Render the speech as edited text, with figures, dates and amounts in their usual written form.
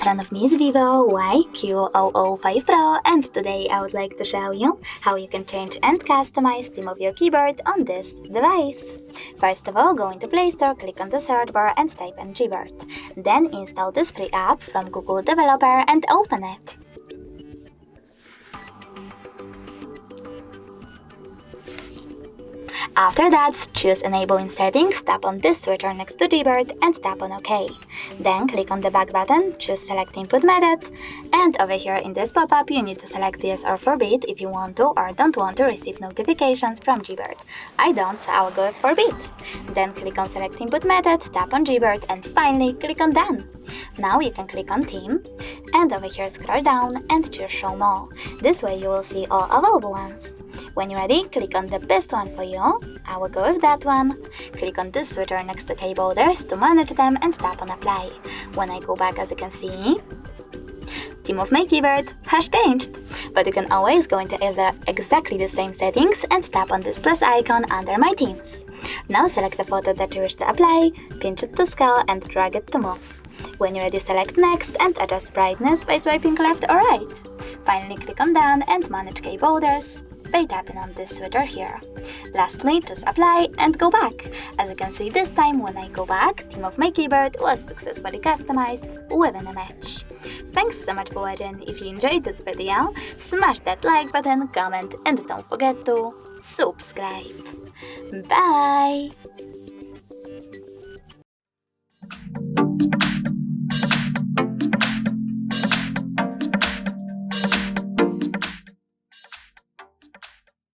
front of me is Vivo IQOO 5 Pro, and today I would like to show you how you can change and customize theme of your keyboard on this device. First of all, go into Play Store, click on the search bar and type in Gboard. Then install this free app from Google Developer and open it. After that, choose Enable in Settings, tap on this switcher next to Gboard and tap on OK. Then click on the back button, choose Select Input Method, and over here in this pop-up you need to select Yes or Forbid if you want to or don't want to receive notifications from Gboard. I don't, so I will go with Forbid. Then click on Select Input Method, tap on Gboard, and finally click on Done. Now you can click on Theme, and over here scroll down and choose Show More. This way you will see all available ones. When you're ready, click on the best one for you. I will go with that one. Click on this switcher next to keyboarders to manage them and tap on Apply. When I go back, as you can see, theme of my keyboard has changed. But you can always go into exactly the same settings and tap on this plus icon under My Themes. Now select the photo that you wish to apply, pinch it to scale and drag it to move. When you're ready, select Next and adjust brightness by swiping left or right. Finally, click on Done and manage keyboarders by tapping on this switcher here. Lastly, just apply and go back. As you can see, this time when I go back, theme of my keyboard was successfully customized within a match. Thanks so much for watching. If you enjoyed this video, smash that like button, comment, and don't forget to subscribe. Bye!